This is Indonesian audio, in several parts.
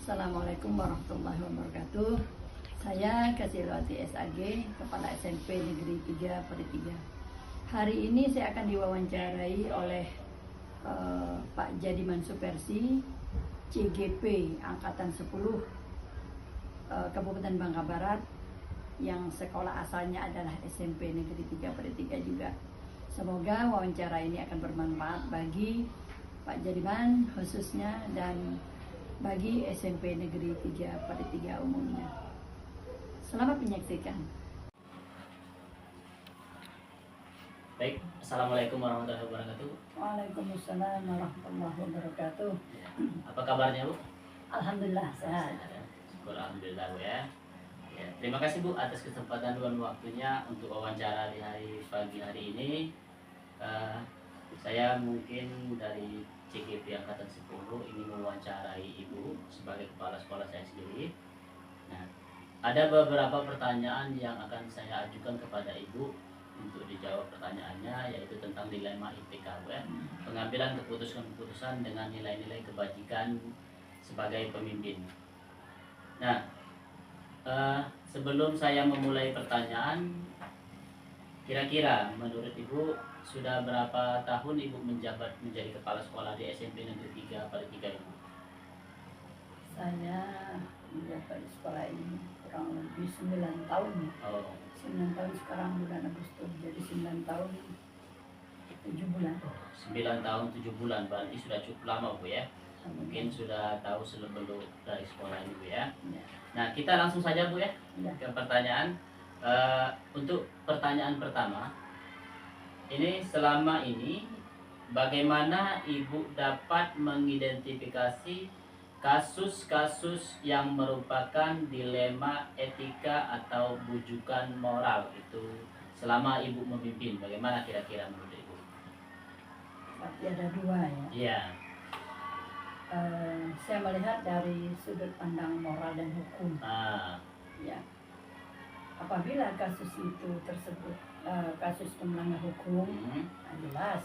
Assalamualaikum warahmatullahi wabarakatuh. Saya Kasilwati SAG, Kepala SMP Negeri 3 Pari 3. Hari ini saya akan diwawancarai oleh Pak Jadiman Supersi, CGP Angkatan 10 Kabupaten Bangka Barat, yang sekolah asalnya adalah SMP Negeri 3 Pari 3 juga. Semoga wawancara ini akan bermanfaat bagi Pak Jadiman khususnya dan bagi SMP Negeri 3 Pari 3 umumnya. Selamat menyaksikan. Baik, Assalamualaikum warahmatullahi wabarakatuh. Waalaikumsalam warahmatullahi wabarakatuh. Apa kabarnya, Bu? Alhamdulillah sehat. Syukur alhamdulillah, Bu ya. Terima kasih, Bu, atas kesempatan dan waktunya untuk wawancara di pagi hari ini. Saya mungkin dari CGP Angkatan 10 ini mewawancarai Ibu sebagai kepala sekolah saya sendiri. Nah, ada beberapa pertanyaan yang akan saya ajukan kepada Ibu untuk dijawab pertanyaannya, yaitu tentang dilema IPK, Bu ya. Pengambilan keputusan-keputusan dengan nilai-nilai kebajikan sebagai pemimpin. Nah, sebelum saya memulai pertanyaan, kira-kira menurut Ibu sudah berapa tahun Ibu menjabat menjadi kepala sekolah di SMP Negeri 3 Pari 3, Ibu? Saya menjabat di sekolah ini kurang lebih 9 tahun. Oh. 9 tahun sekarang bulan Agustus, jadi 9 tahun 7 bulan. 9 tahun 7 bulan, berarti sudah cukup lama, Bu ya. Mungkin sudah tahu seluk-beluk dari sekolah ini, Bu ya. Nah, kita langsung saja, Bu ya, ke pertanyaan. Untuk pertanyaan pertama, ini selama ini bagaimana Ibu dapat mengidentifikasi kasus-kasus yang merupakan dilema etika atau bujukan moral itu selama Ibu memimpin? Bagaimana kira-kira menurut Ibu? Tapi ada dua ya. Iya. Saya melihat dari sudut pandang moral dan hukum. Ya. Apabila kasus itu tersebut kasus melanggar hukum, jelas.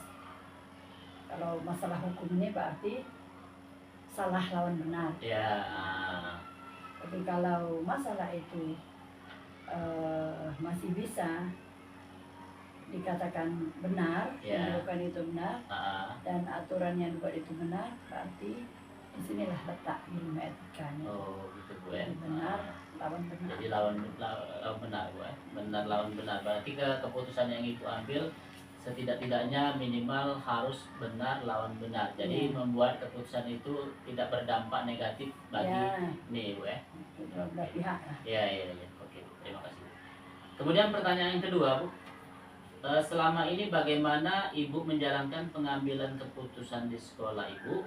Kalau masalah hukum ini berarti salah lawan benar. Ya. Tapi kalau masalah itu masih bisa dikatakan benar, melakukan itu benar, dan aturannya juga itu benar, berarti disinilah letak ilmu etikanya. Oh, gitu, Bu ya. Benar lawan benar. Jadi lawan benar, Bu ya. Benar lawan benar. Berarti keputusan yang Ibu ambil setidak-tidaknya minimal harus benar lawan benar. Jadi membuat keputusan itu tidak berdampak negatif bagi nih, Bu ya. Kedua pihak. Iya. Oke, terima kasih. Kemudian pertanyaan yang kedua, Bu. Selama ini bagaimana Ibu menjalankan pengambilan keputusan di sekolah Ibu,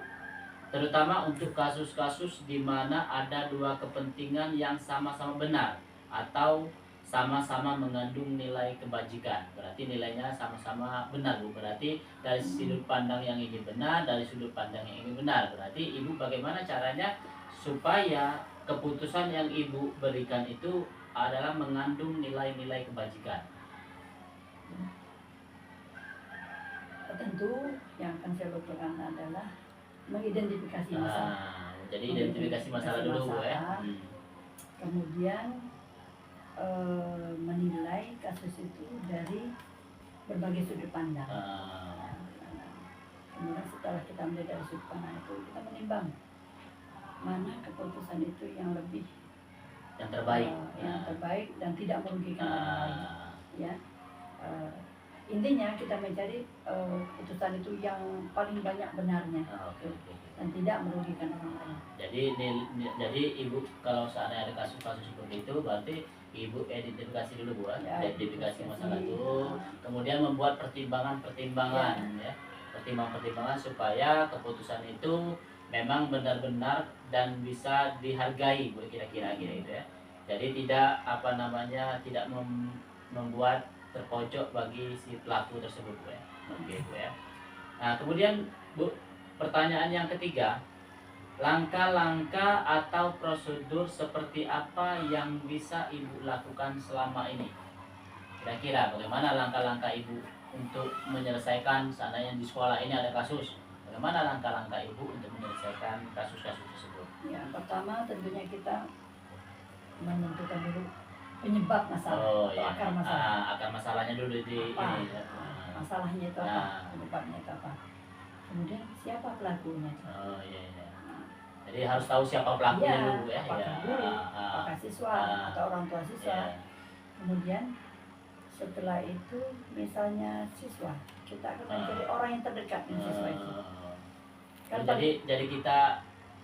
terutama untuk kasus-kasus di mana ada dua kepentingan yang sama-sama benar atau sama-sama mengandung nilai kebajikan? Berarti nilainya sama-sama benar, Bu. Berarti dari sudut pandang yang ini benar, dari sudut pandang yang ini benar. Berarti Ibu bagaimana caranya supaya keputusan yang Ibu berikan itu adalah mengandung nilai-nilai kebajikan? Tentu yang akan saya lakukan adalah mengidentifikasi masalah. Jadi identifikasi masalah dulu, Bu ya. Kemudian menilai kasus itu dari berbagai sudut pandang. Kemudian setelah kita melihat dari sudut pandang itu, kita menimbang mana keputusan itu yang lebih terbaik, yang terbaik dan tidak merugikan orang lain. Ya. Intinya kita mencari keputusan itu yang paling banyak benarnya. Dan tidak merugikan orang lain. Jadi Ibu kalau seandainya ada kasus-kasus seperti itu, berarti Ibu identifikasi dulu, Bu ya. Identifikasi masalah itu, kemudian membuat pertimbangan-pertimbangan ya. Pertimbangan-pertimbangan supaya keputusan itu memang benar-benar dan bisa dihargai, Bu, kira-kira gitu ya. Jadi tidak tidak membuat terpojok bagi si pelaku tersebut, Bu ya. Oke, Bu ya. Nah, kemudian, Bu, pertanyaan yang ketiga, langkah-langkah atau prosedur seperti apa yang bisa Ibu lakukan selama ini? Kira-kira bagaimana langkah-langkah Ibu untuk menyelesaikan seandainya di sekolah ini ada kasus? Bagaimana langkah-langkah Ibu untuk menyelesaikan kasus-kasus tersebut? Ya, pertama tentunya kita menentukan dulu penyebab masalah Oh atau iya. akar masalah. Akar masalahnya dulu di Apa? ini. Ya. Masalahnya itu apa? Nah. Penyebabnya itu apa? Kemudian siapa pelakunya? Oh iya, iya. Jadi harus tahu siapa pelakunya Iya, dulu ya. apakah Ya. guru, apakah siswa atau orang tua siswa. Iya. Kemudian setelah itu misalnya siswa, kita akan mencari orang yang terdekat dengan siswa itu. Kan Jadi kita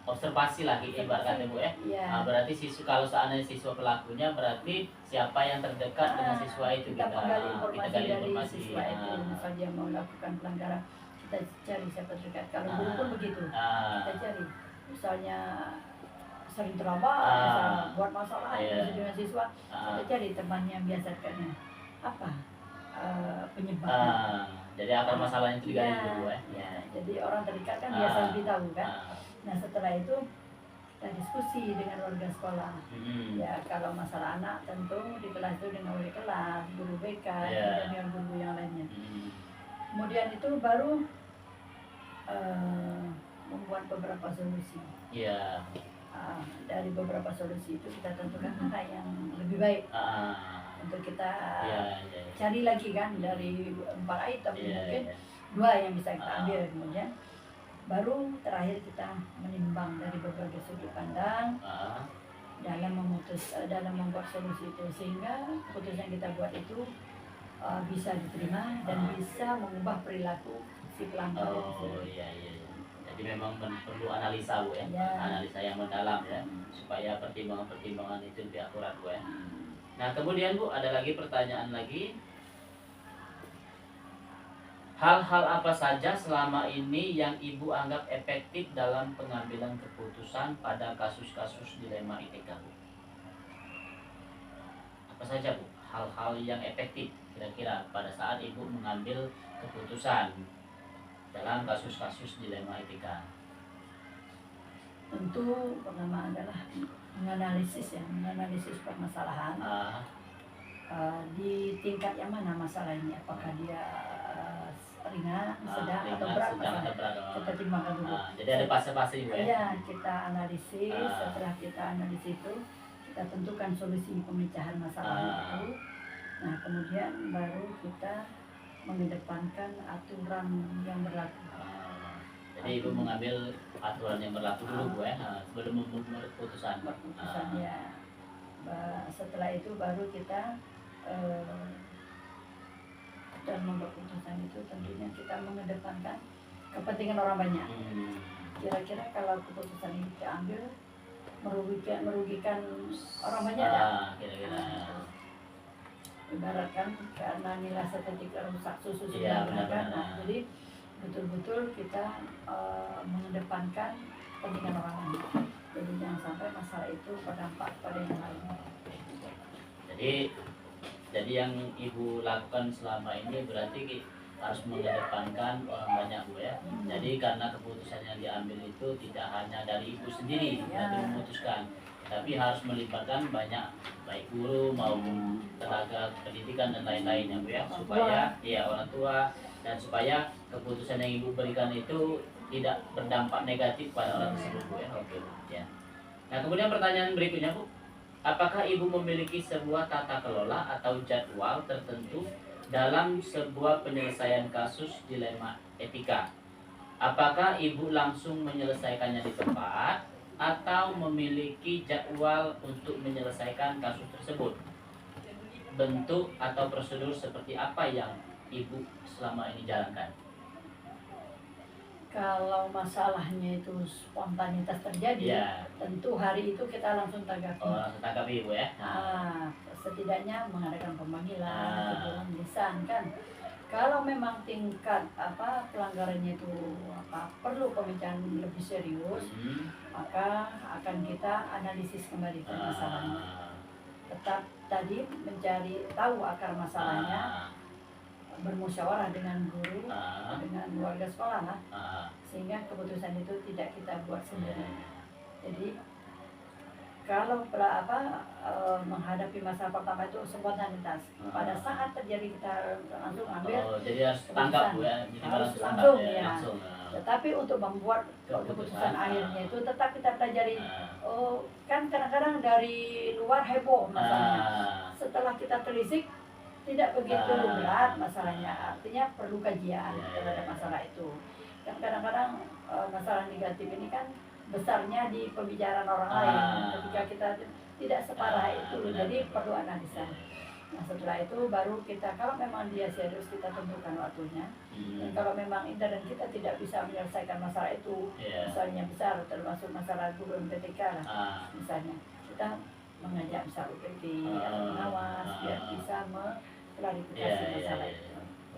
observasi lagi ibarat kata Bu ya. Iya. Berarti kalau seandainya siswa pelakunya, berarti siapa yang terdekat dengan siswa itu kita menggali kita informasi gali dari informasi. siswa itu. Misal dia mau melakukan pelanggaran, kita cari siapa terdekat. Kalau guru pun begitu, kita cari. Misalnya sering terlambat, misalnya buat masalah dengan siswa, kita cari temannya yang biasa dekatnya. Apa penyebabnya? Jadi akar masalahnya itu digali dulu ya. Ya, jadi orang terdekat kan biasa lebih tahu kan. Nah setelah itu kita diskusi dengan warga sekolah. Ya kalau masalah anak tentu di kelas itu dengan wali kelas, guru BK, dan dengan guru yang lainnya. Kemudian itu baru membuat beberapa solusi. Iya. Dari beberapa solusi itu kita tentukan mana yang lebih baik untuk kita cari lagi kan dari 4 item mungkin 2 yang bisa kita ambil. Kemudian baru terakhir kita menimbang dari berbagai sudut pandang dalam membuat solusi itu, sehingga keputusan yang kita buat itu bisa diterima dan bisa mengubah perilaku si pelanggar. Oh iya. Jadi memang perlu analisa Bu ya. Analisa yang mendalam ya, supaya pertimbangan-pertimbangan itu lebih akurat Bu ya. Nah kemudian Bu ada lagi pertanyaan lagi. Hal-hal apa saja selama ini yang Ibu anggap efektif dalam pengambilan keputusan pada kasus-kasus dilema ITK Bu? Apa saja Bu hal-hal yang efektif kira-kira pada saat Ibu mengambil keputusan dalam kasus-kasus dilema etika? Tentu pertama adalah menganalisis permasalahan di tingkat yang mana masalah ini, apakah dia ringan, sedang atau berat masalah. Kita timbangkan dulu. Jadi ada fase-fase juga ya? Iya, kita analisis. Setelah kita analisis itu kita tentukan solusi pemecahan masalah itu. Nah kemudian baru kita mengedepankan aturan yang berlaku. Jadi Ibu mengambil aturan yang berlaku dulu Bu ya, sebelum membuat keputusan. Ya. Setelah itu baru kita dalam membuat keputusan itu tentunya kita mengedepankan kepentingan orang banyak. Kira-kira kalau keputusan ini diambil merugikan orang banyak Kira-kira. Ibaratkan karena nilai estetika rusak susu sudah benar. Jadi betul-betul kita mengedepankan kepentingan orang lain. Jadi jangan sampai masalah itu berdampak pada yang lain. Jadi yang Ibu lakukan selama ini berarti harus mengedepankan orang banyak Bu ya. Jadi karena keputusan yang diambil itu tidak hanya dari Ibu sendiri yang memutuskan, tapi harus melibatkan banyak baik guru maupun tenaga pendidikan dan lain-lainnya Bu ya, supaya orang tua, dan supaya keputusan yang Ibu berikan itu tidak berdampak negatif pada orang tersebut Bu ya. Oke Bu ya. Nah kemudian pertanyaan berikutnya Bu, apakah Ibu memiliki sebuah tata kelola atau jadwal tertentu dalam sebuah penyelesaian kasus dilema etika? Apakah Ibu langsung menyelesaikannya di tempat atau memiliki jadwal untuk menyelesaikan kasus tersebut? Bentuk atau prosedur seperti apa yang Ibu selama ini jalankan? Kalau masalahnya itu spontanitas terjadi, tentu hari itu kita langsung tanggapi. Langsung tanggapi Ibu ya. Setidaknya mengadakan pemanggilan, teguran lisan kan. Kalau memang tingkat pelanggarannya itu perlu pemecahan lebih serius, maka akan kita analisis kembali masalahnya. Tetap tadi mencari tahu akar masalahnya, bermusyawarah dengan guru, dengan warga sekolah lah, sehingga keputusan itu tidak kita buat sendiri. Jadi kalau menghadapi masalah pertama itu spontanitas, pada saat terjadi kita langsung ambil. Jadi harus tangkap Bu ya. Jadi harus langsung ya. Tetapi untuk membuat keputusan akhirnya itu tetap kita pelajari. Oh, kan kadang-kadang dari luar heboh masalahnya. Setelah kita telisik tidak begitu berat masalahnya, artinya perlu kajian terhadap masalah itu. Kan kadang-kadang masalah negatif ini kan besarnya di pembicaraan orang lain. Ketika kita tidak separah itu, jadi perlu analisa. Nah setelah itu baru kita, kalau memang dia serius, kita tentukan waktunya. Dan kalau memang Indah dan kita tidak bisa menyelesaikan masalah itu, misalnya besar, termasuk masalah guru MPTK lah, misalnya kita mengajak misal UPT atau pengawas biar bisa mengklarifikasi masalah itu.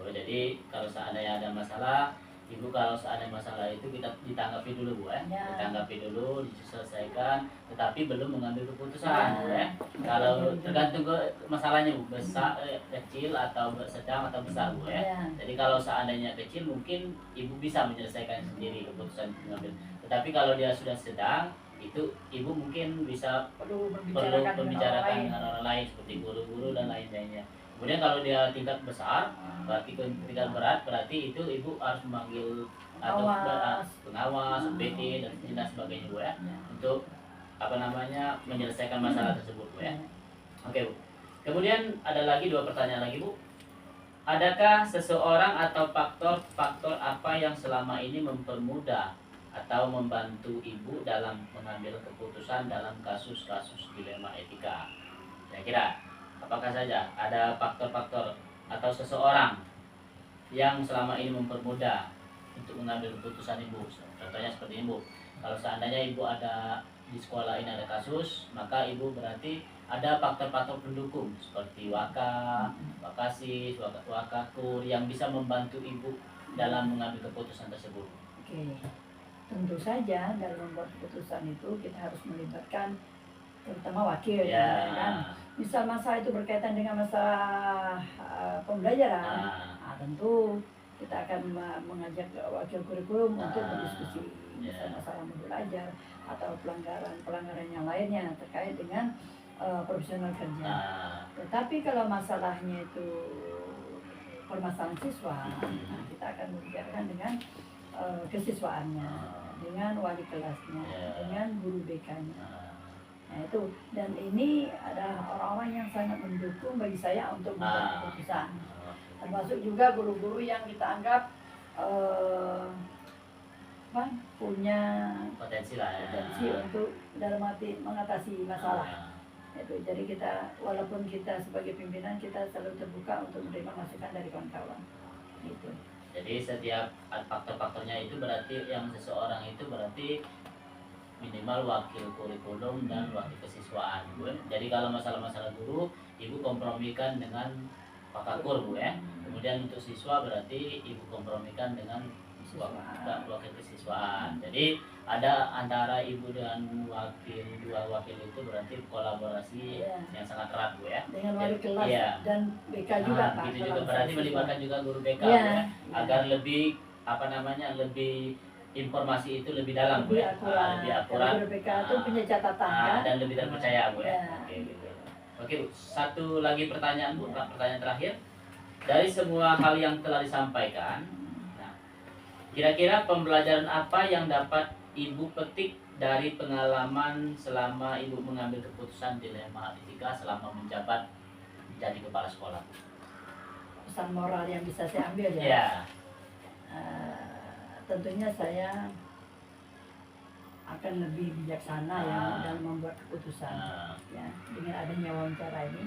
Oh, jadi kalau seandainya ada masalah, Ibu kalau seandainya masalah itu kita ditanggapi dulu Bu ya. Ditanggapi dulu, diselesaikan, tetapi belum mengambil keputusan Bu ya. Kalau tergantung ke masalahnya Bu, besar, kecil atau sedang atau besar Bu ya. Jadi kalau seandainya kecil mungkin Ibu bisa menyelesaikan sendiri keputusan mengambil. Tetapi kalau dia sudah sedang, itu Ibu mungkin bisa perlu membicarakan dengan orang lain seperti guru-guru dan lain-lainnya. Kemudian kalau dia tingkat besar, berarti tingkat berat, berarti itu Ibu harus memanggil atau pengawas, UPT dan sebagainya Bu ya, untuk menyelesaikan masalah tersebut Bu ya. Oke Bu. Kemudian ada lagi 2 pertanyaan lagi Bu. Adakah seseorang atau faktor apa yang selama ini mempermudah atau membantu Ibu dalam mengambil keputusan dalam kasus-kasus dilema etika? Kira-kira apakah saja ada faktor-faktor atau seseorang yang selama ini mempermudah untuk mengambil keputusan Ibu? Contohnya seperti ini Bu, kalau seandainya Ibu ada di sekolah ini ada kasus, maka Ibu berarti ada faktor-faktor pendukung seperti wakasis, wakakur yang bisa membantu Ibu dalam mengambil keputusan tersebut. Oke, tentu saja dalam membuat keputusan itu kita harus melibatkan terutama wakil kan. Misal masalah itu berkaitan dengan masalah pembelajaran, tentu kita akan mengajak wakil kurikulum untuk berdiskusi masalah modul belajar atau pelanggaran yang lainnya terkait dengan profesional kerja. Tetapi kalau masalahnya itu permasalahan siswa, kita akan membicarakan dengan kesiswaannya, dengan wali kelasnya, dengan guru BK-nya. Nah itu, dan ini adalah orang-orang yang sangat mendukung bagi saya untuk membuat keputusan. Termasuk juga guru-guru yang kita anggap punya potensi untuk dalam arti mengatasi masalah. Itu, jadi kita, walaupun kita sebagai pimpinan, kita selalu terbuka untuk menerima masukan dari kawan-kawan. Gitu. Jadi setiap faktor-faktornya itu berarti yang seseorang itu berarti minimal wakil kurikulum dan wakil kesiswaan Bu. Jadi kalau masalah-masalah guru, Ibu kompromikan dengan Pakakur Bu ya. Kemudian untuk siswa berarti Ibu kompromikan dengan wakil kesiswaan. Jadi ada antara Ibu dan dua wakil itu berarti kolaborasi yang sangat erat Bu ya. Dengan wali kelas dan BK juga Pak. Begitu juga berarti melibatkan juga guru BK Bu ya. Agar lebih informasi itu lebih dalam Bu ya, lebih akurat. Guru BK itu punya catatan dan lebih terpercaya Bu ya. Oke Bu, satu lagi pertanyaan Bu, pertanyaan terakhir. Dari semua hal yang telah disampaikan, kira-kira pembelajaran apa yang dapat Ibu petik dari pengalaman selama Ibu mengambil keputusan dilema etika selama menjabat menjadi kepala sekolah? Pesan moral yang bisa saya ambil tentunya saya akan lebih bijaksana dalam membuat keputusan dengan adanya wawancara ini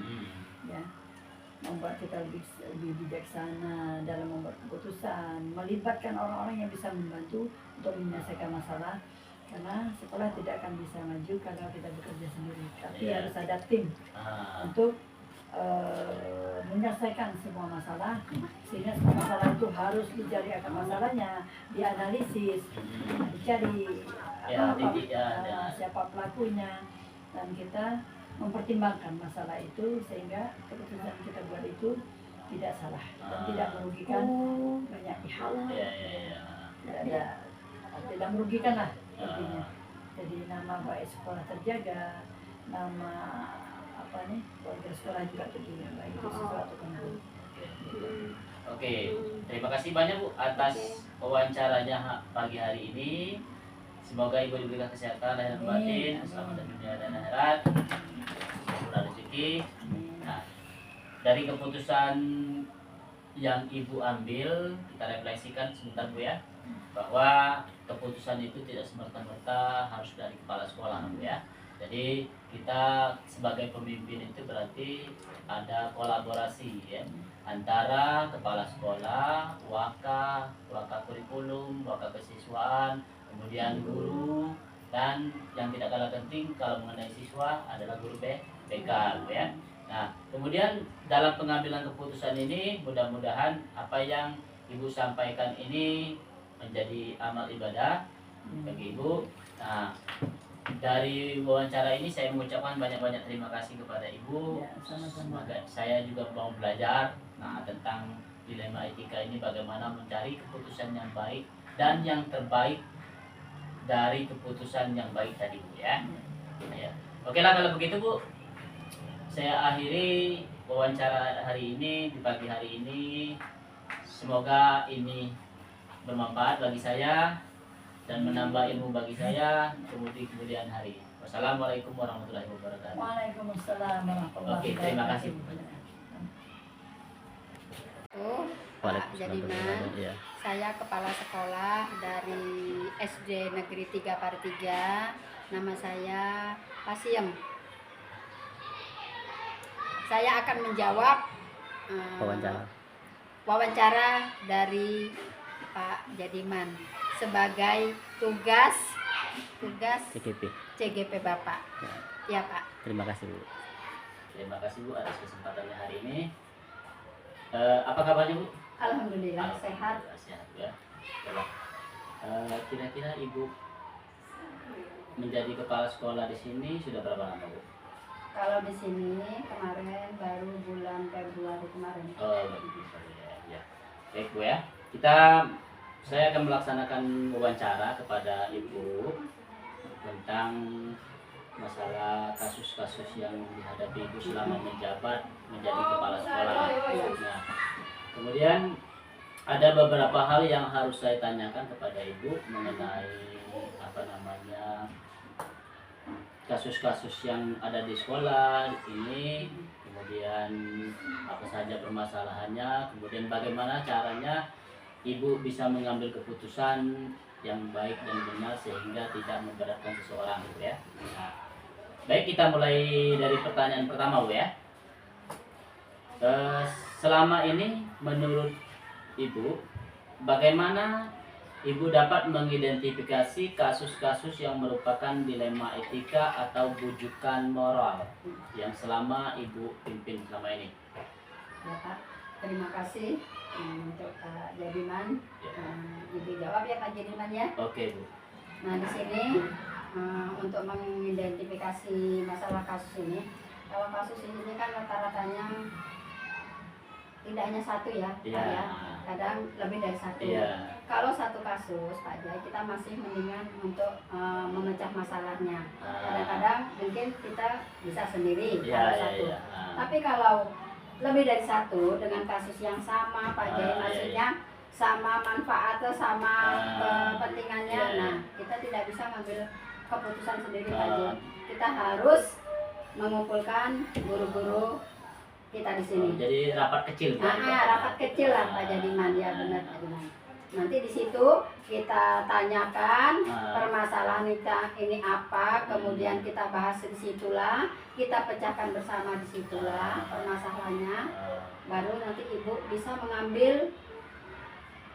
membuat kita lebih bijaksana dalam membuat keputusan, melibatkan orang-orang yang bisa membantu untuk menyelesaikan masalah, karena sekolah tidak akan bisa maju kalau kita bekerja sendiri, tapi harus ada tim untuk menyelesaikan semua masalah, sehingga semua masalah itu harus dicari akar masalahnya, dianalisis, dicari siapa pelakunya, dan kita mempertimbangkan masalah itu sehingga keputusan kita buat itu tidak salah dan tidak merugikan banyak pihak. Tidak merugikan lah intinya. Jadi nama baik sekolah terjaga, nama warga sekolah juga terjaga, baik itu siswa atau guru. Oke, terima kasih banyak Bu atas wawancaranya pagi hari ini. Semoga Ibu diberikan kesehatan lahir dan batin, keselamatan dunia dan akhirat, murah rezeki. Nah, dari keputusan yang Ibu ambil, kita refleksikan sebentar Bu ya, bahwa keputusan itu tidak semerta-merta harus dari kepala sekolah Bu ya. Jadi kita sebagai pemimpin itu berarti ada kolaborasi ya, antara kepala sekolah, waka kurikulum, waka kesiswaan, kemudian guru, dan yang tidak kalah penting kalau mengenai siswa adalah guru BK ya. Nah, kemudian dalam pengambilan keputusan ini mudah-mudahan apa yang Ibu sampaikan ini menjadi amal ibadah bagi Ibu. Nah, dari wawancara ini saya mengucapkan banyak-banyak terima kasih kepada Ibu. Ya, sama-sama. Saya juga mau belajar tentang dilema etika ini, bagaimana mencari keputusan yang baik dan yang terbaik dari keputusan yang baik tadi Bu ya. Ya. Oke lah kalau begitu Bu. Saya akhiri wawancara hari ini di pagi hari ini. Semoga ini bermanfaat bagi saya dan menambah ilmu bagi saya kemudian hari. Wassalamualaikum warahmatullahi wabarakatuh. Waalaikumsalam warahmatullahi Oke, terima kasih. Pak Jadiman, saya kepala sekolah dari SD Negeri 3 Partiga. Nama saya Pasiem. Saya akan menjawab wawancara dari Pak Jadiman sebagai tugas CGP Bapak. Ya Pak. Terima kasih Bu. Terima kasih Bu atas kesempatannya hari ini. Apa kabarnya Bu? Alhamdulillah sehat. Sehat ya. Kira-kira Ibu menjadi kepala sekolah di sini sudah berapa lama Bu? Kalau di sini kemarin baru bulan Februari kemarin. Oh, ya. Baik Bu ya. Saya akan melaksanakan wawancara kepada Ibu tentang masalah kasus-kasus yang dihadapi Ibu selama menjabat menjadi kepala sekolah. Nah, kemudian ada beberapa hal yang harus saya tanyakan kepada Ibu mengenai kasus-kasus yang ada di sekolah ini, kemudian apa saja permasalahannya, kemudian bagaimana caranya Ibu bisa mengambil keputusan yang baik dan benar sehingga tidak memberatkan seseorang gitu ya. Nah, baik, kita mulai dari pertanyaan pertama Bu ya. Selama ini menurut Ibu, bagaimana Ibu dapat mengidentifikasi kasus-kasus yang merupakan dilema etika atau bujukan moral yang selama Ibu pimpin selama ini? Ya Pak, terima kasih untuk Pak Jadiman. Ibu jawab ya Pak Jadiman ya. Oke Bu. Nah di sini untuk mengidentifikasi masalah kasus ini, kalau kasus ini kan rata-ratanya tidak hanya satu ya, Pak ya, kadang lebih dari satu. Kalau satu kasus Pak Jai, kita masih mendingan untuk memecah masalahnya. Kadang-kadang mungkin kita bisa sendiri kalau satu. Tapi kalau lebih dari satu dengan kasus yang sama Pak Jai, maksudnya sama manfaatnya, sama kepentingannya, nah kita tidak bisa mengambil keputusan sendiri Pak Jai. Kita harus mengumpulkan guru-guru kita di sini. Jadi rapat kecil. Rapat kecil lah Pak Jadiman, ya benar Pak Jadiman. Nanti di situ kita tanyakan permasalahan ini apa, kemudian kita bahas di situlah, kita pecahkan bersama di situlah permasalahannya. Baru nanti Ibu bisa mengambil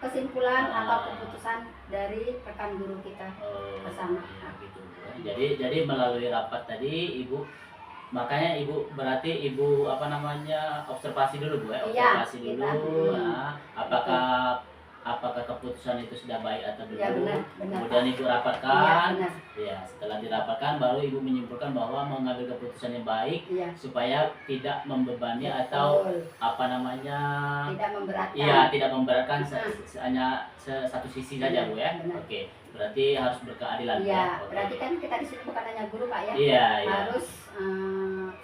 kesimpulan atau keputusan dari rekan guru kita bersama. Gitu. Jadi melalui rapat tadi Ibu, makanya Ibu berarti Ibu observasi dulu Bu ya, observasi dulu. Apakah keputusan itu sudah baik atau belum. Ya, benar. Kemudian Ibu rapatkan. Ya, Setelah dirapatkan baru Ibu menyimpulkan bahwa mengambil keputusan yang baik supaya tidak membebani atau tidak memberatkan. Iya, tidak memberatkan hanya satu sisi saja Bu ya. Benar. Oke. Berarti harus berkeadilan. Iya, ya? Oke. berarti kan kita di sini bukan hanya guru Pak ya. Iya, iya. Harus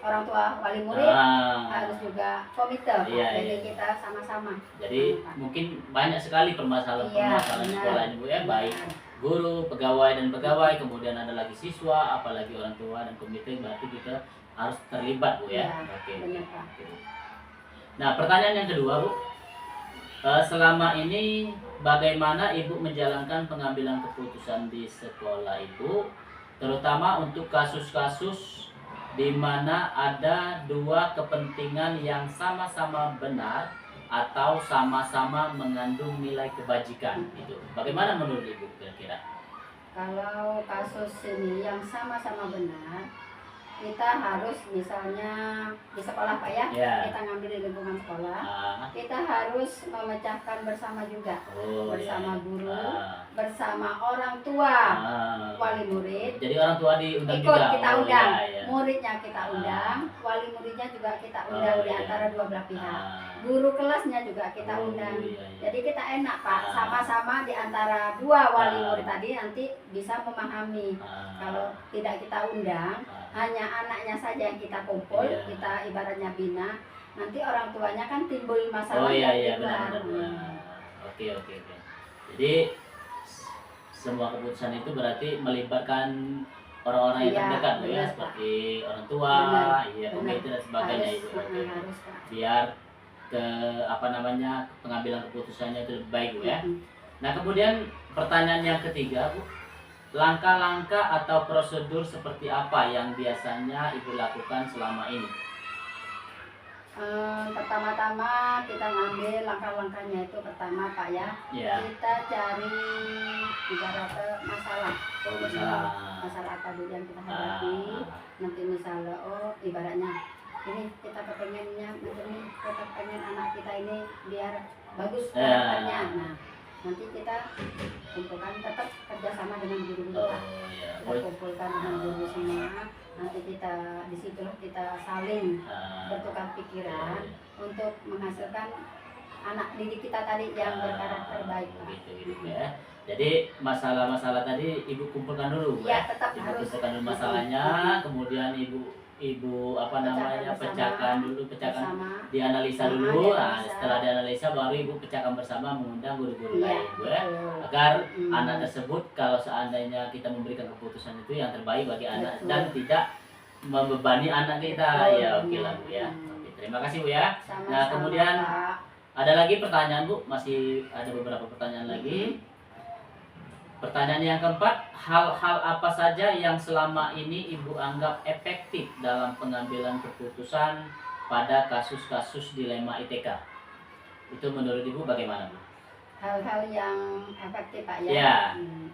orang tua wali murid, harus juga komite Pak. Iya, Jadi iya. kita sama-sama. Jadi Pak. mungkin banyak sekali Iya, permasalahan-permasalahan benar. sekolah ini Bu ya, baik Benar. guru, pegawai dan pegawai, kemudian ada lagi siswa, apalagi orang tua dan komite, berarti kita harus terlibat Bu ya. Iya, Oke. benar, Pak. Oke. Nah, pertanyaan yang kedua Bu, selama ini bagaimana Ibu menjalankan pengambilan keputusan di sekolah Ibu, terutama untuk kasus-kasus di mana ada dua kepentingan yang sama-sama benar atau sama-sama mengandung nilai kebajikan gitu. Bagaimana menurut Ibu kira-kira? Kalau kasus ini yang sama-sama benar, kita harus misalnya di sekolah Pak ya, Ya. kita ngambil di lingkungan sekolah, Ah, kita harus memecahkan bersama juga, oh, bersama ya. guru, Ah, bersama orang tua, ah. wali murid. Jadi orang tua diundang Ikut juga. kita Oh, undang, ya, ya. muridnya kita undang, wali muridnya juga kita undang Oh, di iya. antara dua belah pihak. Ah. Guru kelasnya juga kita Oh, undang. iya, iya. Jadi kita enak Pak, Ah. sama-sama di antara dua wali Ah. murid tadi nanti bisa memahami. Ah. Kalau tidak kita undang, Ah. hanya anaknya saja yang kita kumpul, Iya. kita ibaratnya bina, nanti orang tuanya kan timbul masalah Oh iya yang iya di luar. benar. Oke oke oke. Jadi semua keputusan itu berarti melibatkan orang-orang yang Iya, terdekat Bu, ya, benar, Pak. seperti orang tua, Benar, iya benar. komite dan sebagainya Harus, itu. Oke. harus Pak. Biar ke apa namanya pengambilan keputusannya itu lebih baik Bu ya. Nah kemudian pertanyaan yang ketiga Bu, langkah-langkah atau prosedur seperti apa yang biasanya Ibu lakukan selama ini? Pertama-tama kita ngambil langkah-langkahnya itu pertama Pak ya, Ya. kita cari ibaratnya masalah. Oh masalah. Masalah apa dulu yang kita hadapi. Nanti misalnya ibaratnya ini kita kepengennya ini kita pengen anak kita ini biar bagus karakternya. Nah nanti kita kumpulkan tetap kerjasama dengan guru-guru Oh Pak. iya. Kita kumpulkan dengan guru semua. Nanti kita disitulah kita saling bertukar pikiran untuk menghasilkan anak didik kita tadi yang berkarakter baik Pak. Gitu ya. Jadi masalah-masalah tadi Ibu kumpulkan dulu Bu, Iya ya. tetap Ibu harus kumpulkan dulu masalahnya, kemudian ibu apa namanya pecahkan dulu, bersama. dianalisa Nah, dulu. Nah, dianalisa. setelah dianalisa baru Ibu pecahkan bersama, mengundang guru-guru Iya, lain Bu ya. betul. Agar Mm. anak tersebut kalau seandainya kita memberikan keputusan itu yang terbaik bagi anak Betul. dan tidak membebani anak kita. Betul, Ya oke lah Bu ya. mm. Oke, terima kasih Bu ya. Sama-sama, Nah, kemudian Pak. ada lagi pertanyaan Bu, masih ada beberapa pertanyaan lagi. Pertanyaan yang keempat, hal-hal apa saja yang selama ini Ibu anggap efektif dalam pengambilan keputusan pada kasus-kasus dilema ITK? Itu menurut Ibu bagaimana Bu? Hal-hal yang efektif Pak ya. Ya.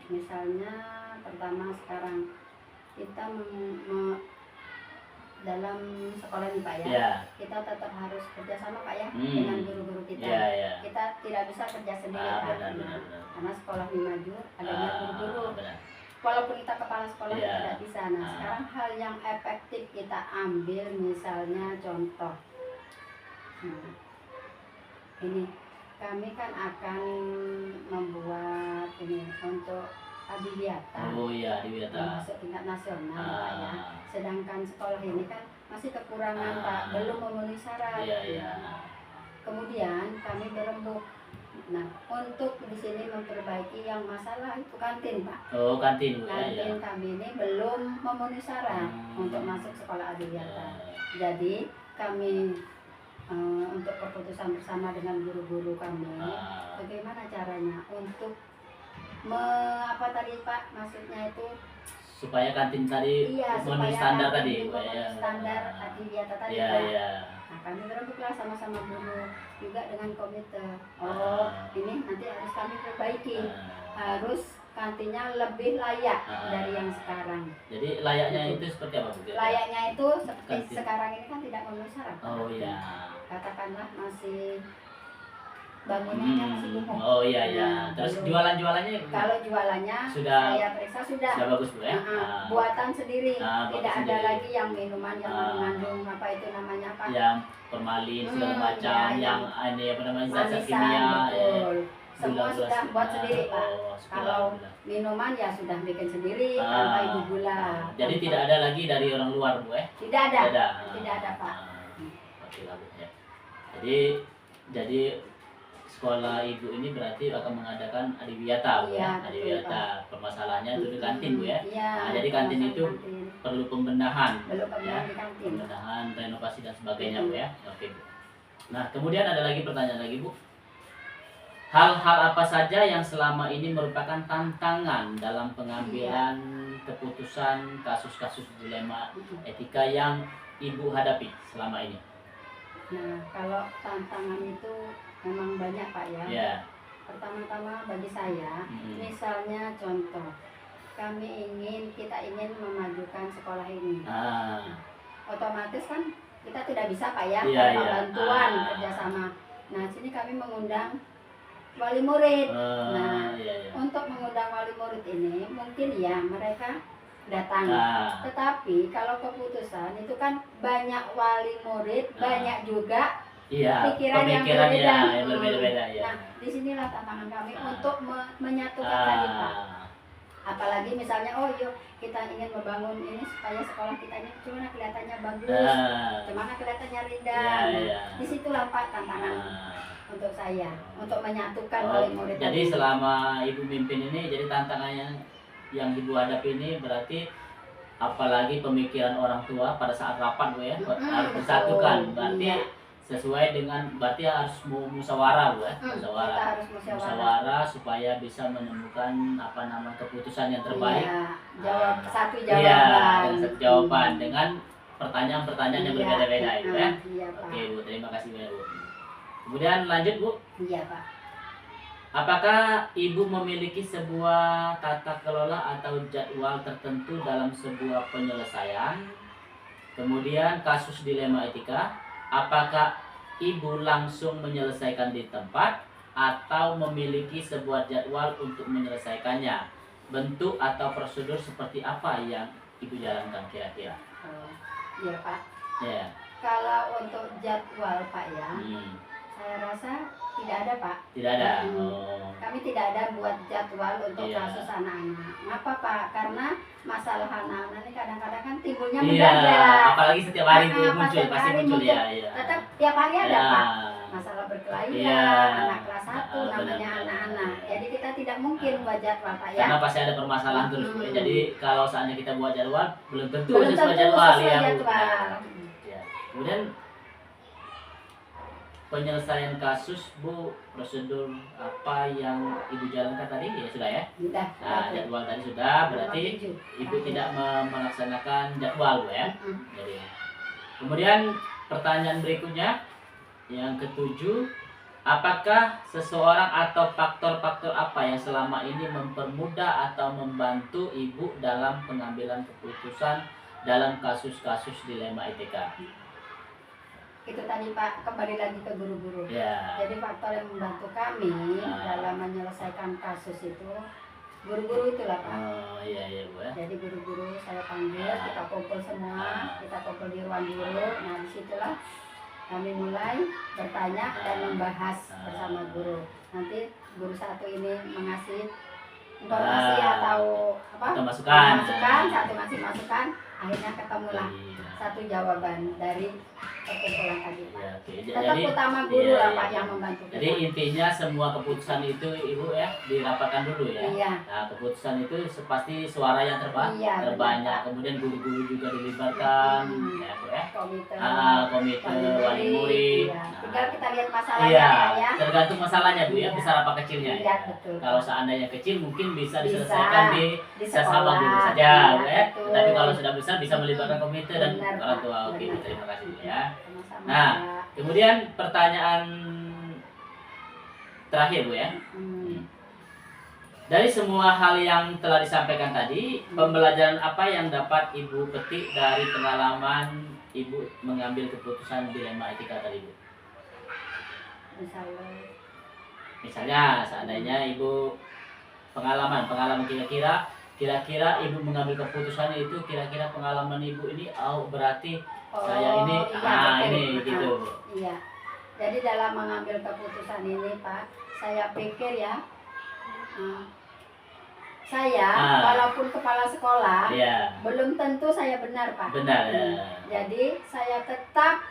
Misalnya pertama sekarang kita dalam sekolah nih Pak ya, Ya, kita tetap harus kerjasama Pak ya Hmm. dengan guru-guru kita. ya, ya. Kita tidak bisa kerja sendiri Ah, Pak. benar, benar, benar. Karena sekolah ini maju, adanya guru-guru. Benar. Walaupun kita kepala sekolah Iya. tidak bisa. Nah sekarang hal yang efektif kita ambil misalnya contoh. Nah, ini kami kan akan membuat ini untuk adiwiyata. Oh iya, di Wiata. Masuk tingkat nasional Pak ya. Sedangkan sekolah ini kan masih kekurangan Ah. Pak, belum memenuhi syarat. Iya, iya. Kemudian kami berembuk. Nah, untuk di sini memperbaiki yang masalah itu kantin Pak. Oh, kantin Bu ya. Kantin kami ini belum memenuhi syarat untuk masuk sekolah adiwiyata. Jadi kami untuk keputusan bersama dengan guru-guru kami, bagaimana caranya untuk apa tadi Pak, maksudnya itu Supaya kantin tadi memenuhi standar tadi Bu memenuhi ya. standar adiwiyata tadi Iya, Pak. iya. Nah, kami berembuklah sama-sama guru juga dengan komite. Oh, ini nanti harus kami perbaiki. Harus kantinnya lebih layak dari yang sekarang. Jadi layaknya itu seperti apa Bu? Layaknya itu seperti Kantin. sekarang ini kan tidak memenuhi syarat. Oh iya. Katakanlah masih bangunannya masih gemuk. Oh iya iya. Nah, Terus belum. jualan-jualannya Kalau jualannya Sudah- saya periksa sudah. bagus Bu ya. Buatan sendiri. bagus Tidak ada sendiri. lagi yang minuman yang mengandung apa itu namanya apa? Yang formalin segala macam, iya, yang ini apa namanya zat-zat Manisan, kimia. betul. semua Gula-gula sudah buat sendiri Pak. Oh, Kalau gula. minuman ya sudah bikin sendiri tanpa ibu gula. Jadi Tanpa- tidak ada lagi dari orang luar Bu ya? Tidak ada. Tidak ada. Tidak ada, Pak. Oke lah Bu ya. Jadi sekolah ibu ini berarti akan mengadakan adiwiyata Bu ya? Iya, betul, Adiwiyata. Permasalahannya itu di kantin Bu ya? Iya. Nah, jadi kantin kawasan itu kantin. Perlu pembenahan. Belum pernah Ya, di kantin. pembenahan, renovasi dan sebagainya Bu ya. Oke Bu. Nah kemudian ada lagi pertanyaan lagi Bu. Hal-hal apa saja yang selama ini merupakan tantangan dalam pengambilan keputusan kasus-kasus dilema etika yang Ibu hadapi selama ini? Nah, kalau tantangan itu memang banyak Pak ya. Ya. Pertama-tama bagi saya, Hmm. misalnya contoh, kita ingin memajukan sekolah ini. Otomatis kan kita tidak bisa Pak ya, Iya, tanpa iya. bantuan kerjasama. Nah, sini kami mengundang wali murid. Nah, Iya. untuk mengundang wali murid ini mungkin ya mereka datang. Nah, Tetapi kalau keputusan itu kan banyak wali murid, banyak juga iya. pikiran yang Pemikiran berbeda. yang berbeda-beda ya. Nah, disinilah tantangan kami Ah. untuk menyatukan tadi Pak. Apalagi misalnya, oh yuk kita ingin membangun ini supaya sekolah kita ini cuma kelihatannya bagus, cuma kelihatannya indah. Iya, Nah, iya. disitulah Pak tantangan untuk saya, untuk menyatukan Oh, wali murid jadi tadi. selama Ibu mimpin ini, jadi tantangannya yang Ibu hadapi ini berarti apalagi pemikiran orang tua pada saat rapat Bu ya, harus betul. disatukan. Berarti Iya. sesuai dengan berarti harus musyawarah Bu ya, Kita musyawarah. harus musyawarah. Musyawarah supaya bisa menemukan keputusan yang terbaik. Iya, jawab satu Iya, jawaban. dan satu jawaban dengan pertanyaan-pertanyaan yang Iya, berbeda-beda itu ya. Iya Pak. Oke Bu, terima kasih banyak Bu. Kemudian lanjut Bu. Iya Pak. Apakah Ibu memiliki sebuah tata kelola atau jadwal tertentu dalam sebuah penyelesaian? Kemudian kasus dilema etika, apakah Ibu langsung menyelesaikan di tempat atau memiliki sebuah jadwal untuk menyelesaikannya? Bentuk atau prosedur seperti apa yang Ibu jalankan kira-kira? Oh, iya Pak. Ya. Kalau untuk jadwal Pak ya, saya rasa tidak ada Pak. Tidak ada. Hmm. Oh. Kami tidak ada buat jadwal untuk Iya. kasus anak-anak. Ngapa Pak? Karena masalah anak-anak ini kadang-kadang kan timbulnya Iya, mendadak. apalagi setiap hari itu Pas muncul, setiap pasti hari muncul muncul. ya. Iya. Tetap tiap hari ada Ya. Pak. Masalah berkelahian, Iya. anak kelas 1 namanya benar. anak-anak. Jadi kita tidak mungkin buat jadwal Pak ya. Karena pasti ada permasalahan terus Bu. Hmm. Jadi kalau seandainya kita buat jadwal belum tentu Belum sesuai tentu jadwal sesuai ya Bu. jadwal. Ya. Kemudian penyelesaian kasus Bu, prosedur apa yang Ibu jalankan tadi ya sudah ya. Sudah. Nah, jadwal tadi sudah, berarti Ibu tidak melaksanakan jadwal Bu ya. Jadi kemudian pertanyaan berikutnya yang ketujuh, apakah seseorang atau faktor-faktor apa yang selama ini mempermudah atau membantu Ibu dalam pengambilan keputusan dalam kasus-kasus dilema etika? Itu tadi Pak, kembali lagi ke guru-guru. Ya. Jadi faktor yang membantu kami dalam menyelesaikan kasus itu guru-guru itulah Pak. Oh iya iya Bu ya. Jadi guru-guru saya panggil, kita kumpul semua, kita kumpul di ruang guru. Nah disitulah kami mulai bertanya dan membahas bersama guru. Nanti guru satu ini mengasih informasi atau apa? Atau masukan. Masukan, satu ngasih masukan. Akhirnya ketemulah Iya. satu jawaban dari perkumpulan tadi. Iya, oke. Tetap utama guru iya, lah iya. Pak yang membantu Jadi kita. intinya semua keputusan itu Ibu ya dirapatkan dulu ya. Iya. Nah, keputusan itu pasti suara yang Iya, terbanyak. benar, Pak. Kemudian guru-guru juga dilibatkan ya Bu ya. Komite. Komite wali murid. Iya. Nah, Tinggal kita lihat masalahnya iya, Pak ya. tergantung masalahnya Bu ya, Iya. besar apa kecilnya Iya, ya. betul. Kalau seandainya kecil mungkin bisa Bisa. diselesaikan di Di sesama sekolah. guru saja Iya, Bu ya. betul. Tapi kalau sudah besar bisa melibatkan komite dan Benar, orang Pak. tua. Oke, Benar. terima kasih Bu ya. Sama-sama, Nah, Pak. kemudian pertanyaan terakhir Bu ya. Hmm. Dari semua hal yang telah disampaikan tadi, pembelajaran apa yang dapat Ibu petik dari pengalaman Ibu mengambil keputusan dilema etika tadi Bu? Misalnya seandainya Ibu pengalaman kira-kira Ibu mengambil keputusan itu kira-kira pengalaman Ibu ini berarti saya ini iya, betul. ini gitu Bu. Iya. Jadi dalam mengambil keputusan ini Pak, saya pikir ya, saya walaupun kepala sekolah, belum tentu saya benar, Pak. Benar. Jadi saya tetap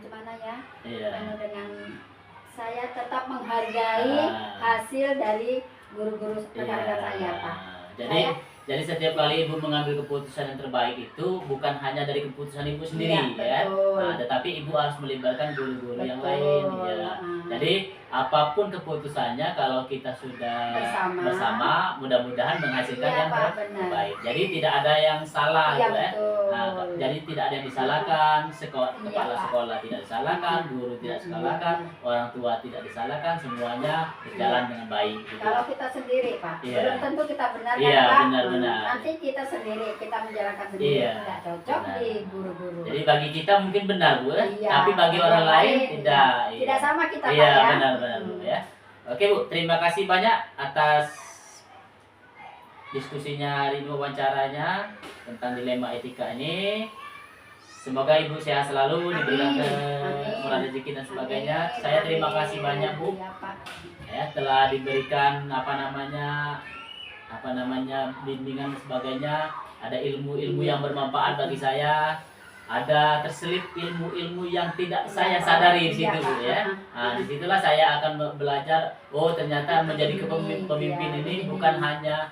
gimana ya, dengan saya tetap menghargai hasil dari guru-guru rekan-rekan saya, Pak. Jadi setiap kali ibu mengambil keputusan yang terbaik itu bukan hanya dari keputusan ibu sendiri, ya. Nah, tetapi ibu harus melibatkan guru-guru yang lain, ya. Jadi apapun keputusannya, kalau kita sudah bersama mudah-mudahan menghasilkan yang terbaik. Jadi tidak ada yang salah, ya. Nah, jadi tidak ada yang disalahkan, kepala sekolah tidak disalahkan, guru tidak disalahkan, orang tua tidak disalahkan, semuanya berjalan dengan baik. Gitu. Kalau kita sendiri, Pak, belum tentu kita benar, kan, Pak? Benar. Nanti kita sendiri, kita menjalankan sendiri, tidak cocok di guru-guru. Jadi bagi kita mungkin benar, Bu, tapi bagi orang lain tidak. Tidak sama kita, Pak, ya. ya. Benar, Bu, ya. Oke, Bu, terima kasih banyak atas diskusinya hari ini, wawancaranya tentang dilema etika ini. Semoga Ibu sehat selalu, diberikan murah rezeki dan sebagainya. Saya terima kasih banyak, Bu, ya, telah diberikan bimbingan dan sebagainya. Ada ilmu-ilmu yang bermanfaat bagi saya, ada terselip ilmu-ilmu yang tidak saya sadari di situ, Bu, ya. Nah, disitulah saya akan belajar, oh ternyata menjadi pemimpin ini bukan hanya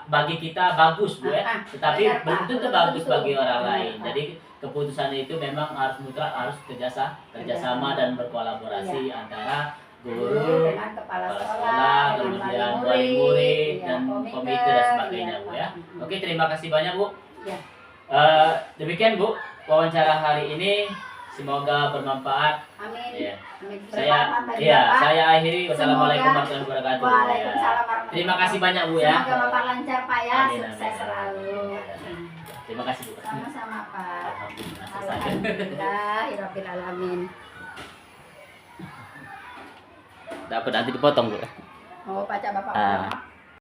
bagi kita bagus, Bu, ya, tetapi belum tentu bagus bagi orang lain. Jadi keputusan itu memang harus mutlak, harus kerjasama dan berkolaborasi antara guru, dengan kepala sekolah, kemudian wali murid, dan komite dan sebagainya, Bu, ya. Oke, terima kasih banyak, Bu. Demikian, Bu, wawancara hari ini. Semoga bermanfaat. Amin. Ya. Amin. Saya akhiri. Wassalamualaikum warahmatullahi wabarakatuh. Waalaikumsalam warahmatullahi. Terima kasih banyak, Bu, ya. Semoga Bapak lancar, Pak, ya. Amin, Sukses selalu. Terima kasih, Bu. Sama-sama, Pak. Alhamdulillah. Alhamdulillahirabbil alamin. Dapat nanti dipotong, Bu. Baca Bapak.